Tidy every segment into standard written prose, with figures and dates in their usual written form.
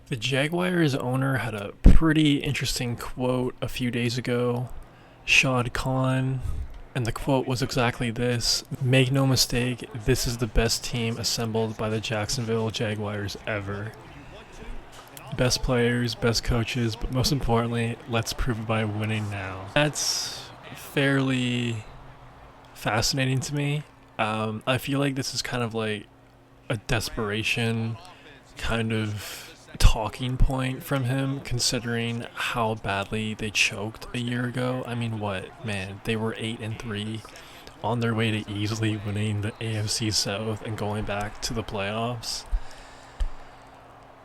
The Jaguars owner had a pretty interesting quote a few days ago. Shad Khan, and the quote was exactly this: "Make no mistake, this is the best team assembled by the Jacksonville Jaguars ever. Best players, best coaches, but most importantly, let's prove it by winning now." That's fairly fascinating to me. I feel like this is kind of like a desperation kind of talking point from him, considering how badly they choked a year ago. I mean, what, man? They were 8-3, on their way to easily winning the AFC South and going back to the playoffs.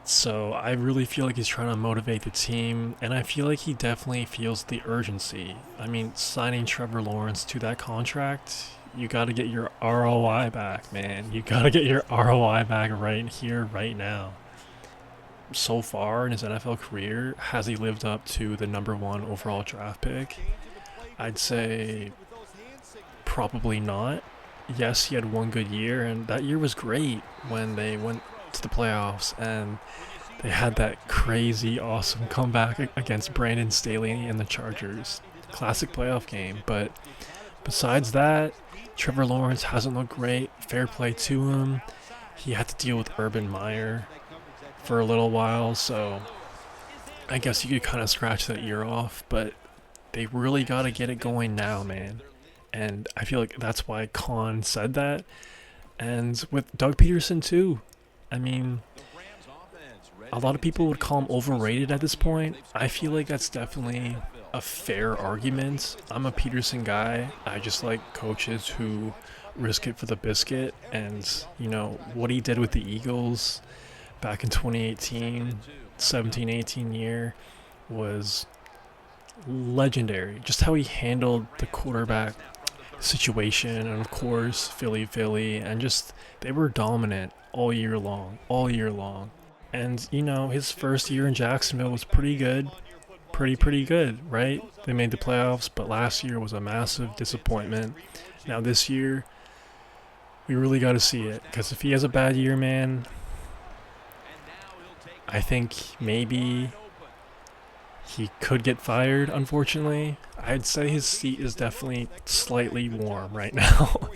So I really feel like he's trying to motivate the team, and I feel like he definitely feels the urgency. I mean, signing Trevor Lawrence to that contract, you got to get your ROI back, man. You got to get your ROI back right here, right now. So far in his NFL career, has he lived up to the number one overall draft pick? I'd say probably not. Yes, he had one good year, and that year was great when they went to the playoffs and they had that crazy, awesome comeback against Brandon Staley and the Chargers. Classic playoff game, but besides that, Trevor Lawrence hasn't looked great. Fair play to him. He had to deal with Urban Meyer for a little while, so I guess you could kind of scratch that year off, but they really got to get it going now, man. And I feel like that's why Khan said that. And with Doug Peterson, too. I mean, a lot of people would call him overrated at this point. I feel like that's definitely a fair argument. I'm a Peterson guy. I just like coaches who risk it for the biscuit. And, what he did with the Eagles back in 2018, 17-18 year was legendary. Just how he handled the quarterback situation, and of course Philly, and just they were dominant all year long. And his first year in Jacksonville was pretty good, pretty good, right? They made the playoffs, but last year was a massive disappointment. Now this year, we really got to see it, because if he has a bad year, man, I think maybe he could get fired, unfortunately. I'd say his seat is definitely slightly warm right now.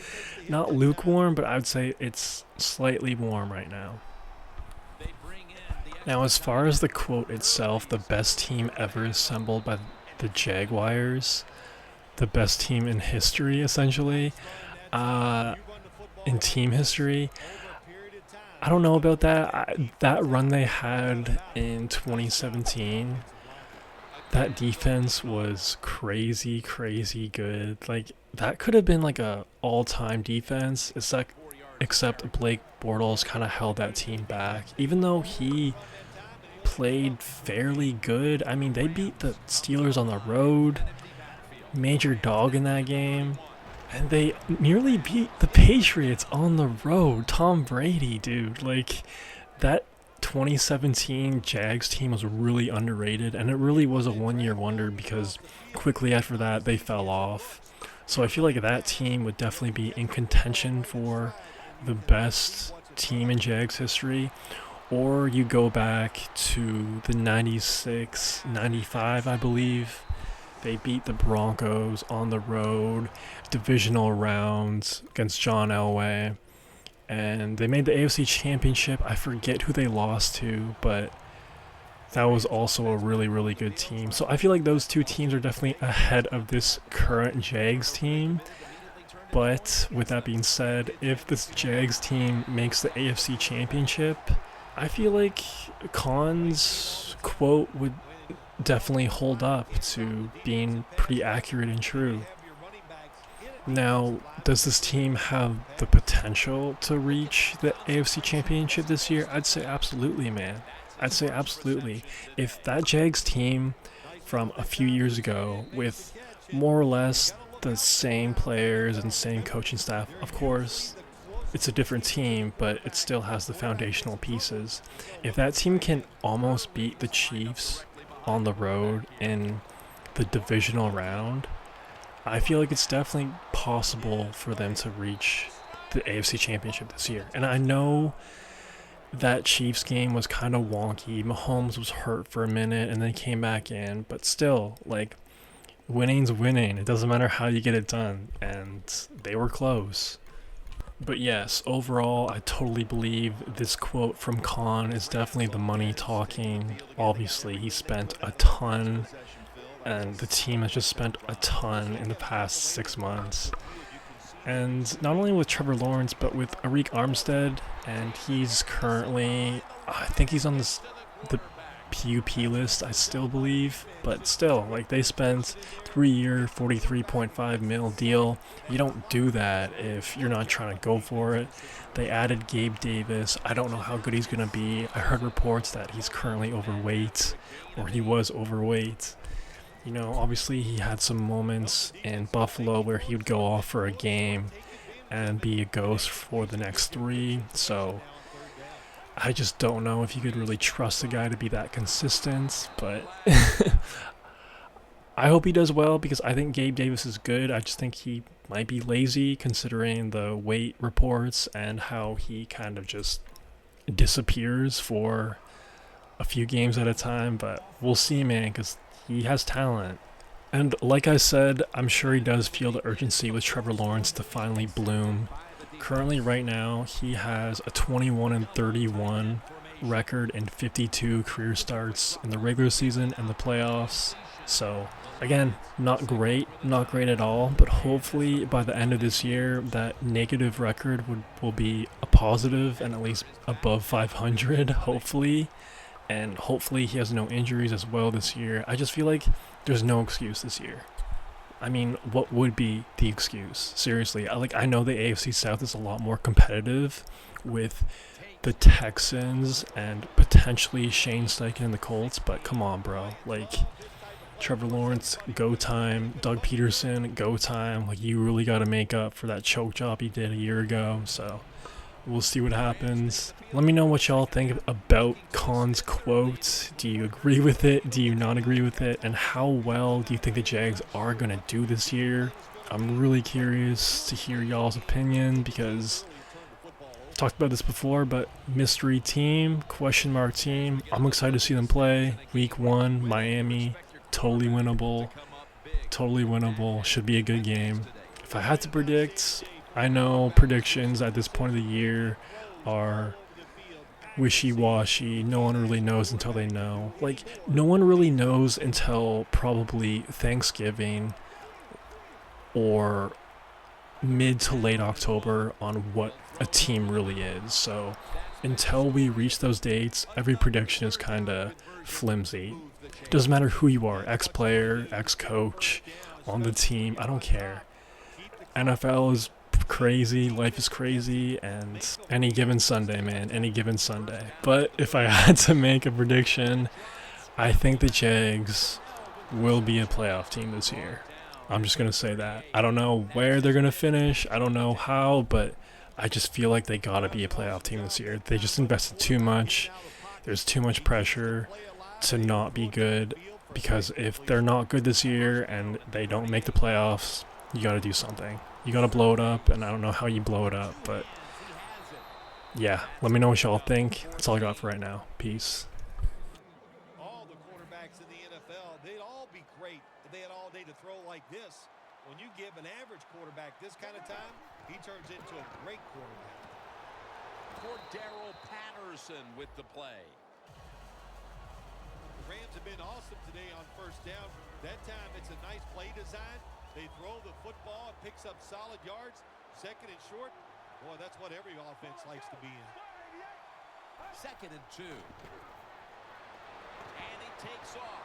Not lukewarm, but I would say it's slightly warm right now. Now, as far as the quote itself, the best team ever assembled by the Jaguars, the best team in history, essentially, in team history, I don't know about that. That run they had in 2017, that defense was crazy good. Like, that could have been like a all-time defense. Except Blake Bortles kind of held that team back, even though he played fairly good. I mean, they beat the Steelers on the road, major dog in that game, and they nearly beat the Patriots on the road. Tom Brady, dude, like that 2017 Jags team was really underrated, and it really was a one-year wonder because quickly after that they fell off. So I feel like that team would definitely be in contention for the best team in Jags history. Or you go back to the 96, 95, I believe. They beat the Broncos on the road, divisional rounds against John Elway. And they made the AFC Championship. I forget who they lost to, but that was also a really good team. So I feel like those two teams are definitely ahead of this current Jags team. But with that being said, if this Jags team makes the AFC Championship, I feel like Khan's quote would definitely hold up to being pretty accurate and true. Now, does this team have the potential to reach the AFC Championship this year? I'd say absolutely, man. I'd say absolutely. If that Jags team from a few years ago, with more or less the same players and same coaching staff, of course, it's a different team, but it still has the foundational pieces. If that team can almost beat the Chiefs on the road in the divisional round, I feel like it's definitely possible for them to reach the AFC Championship this year. And I know, that Chiefs game was kind of wonky. Mahomes was hurt for a minute and then came back in, but still, like, winning's winning. It doesn't matter how you get it done, and they were close. But yes, overall, I totally believe this quote from Khan is definitely the money talking. Obviously, he spent a ton, and the team has just spent a ton in the past 6 months. And not only with Trevor Lawrence, but with Arik Armstead, and he's currently, I think he's on the PUP list, I still believe, but still, like, they spent 3-year, 43.5 mil deal. You don't do that if you're not trying to go for it. They added Gabe Davis. I don't know how good he's going to be. I heard reports that he's currently overweight, or he was overweight. You know, obviously he had some moments in Buffalo where he would go off for a game and be a ghost for the next 3, so I just don't know if you could really trust the guy to be that consistent, but I hope he does well because I think Gabe Davis is good. I just think he might be lazy considering the weight reports and how he kind of just disappears for a few games at a time, but we'll see, man, because he has talent. And like I said, I'm sure he does feel the urgency with Trevor Lawrence to finally bloom. Currently, right now, he has a 21-31 record and 52 career starts in the regular season and the playoffs. So, again, not great at all, but hopefully by the end of this year, that negative record will be a positive and at least above 500, hopefully. And hopefully he has no injuries as well this year. I just feel like there's no excuse this year. I mean, what would be the excuse? Seriously, I know the AFC South is a lot more competitive with the Texans and potentially Shane Steichen and the Colts, but come on, bro. Like, Trevor Lawrence, go time. Doug Peterson, go time. Like, you really got to make up for that choke job he did a year ago, so we'll see what happens. Let me know what y'all think about Khan's quote. Do you agree with it? Do you not agree with it? And how well do you think the Jags are going to do this year? I'm really curious to hear y'all's opinion because I've talked about this before, but mystery team, question mark team. I'm excited to see them play. Week 1, Miami, totally winnable. Totally winnable. Should be a good game. If I had to predict, I know predictions at this point of the year are wishy-washy. No one really knows until they know. Like, no one really knows until probably Thanksgiving or mid to late October on what a team really is. So until we reach those dates, every prediction is kind of flimsy. Doesn't matter who you are, ex-player, ex-coach, on the team, I don't care. NFL is crazy, life is crazy, and any given Sunday, man, any given Sunday. But if I had to make a prediction, I think the Jags will be a playoff team this year. I'm just going to say that. I don't know where they're going to finish. I don't know how, but I just feel like they got to be a playoff team this year. They just invested too much. There's too much pressure to not be good because if they're not good this year and they don't make the playoffs, you got to do something. You got to blow it up, and I don't know how you blow it up, but yeah, let me know what y'all think. That's all I got for right now. Peace. All the quarterbacks in the NFL, they'd all be great if they had all day to throw like this. When you give an average quarterback this kind of time, he turns into a great quarterback. Cordero Patterson with the play. The Rams have been awesome today on first down. That time it's a nice play design. They throw the football, it picks up solid yards. Second and short, boy, that's what every offense likes to be in. 2nd and 2. And he takes off.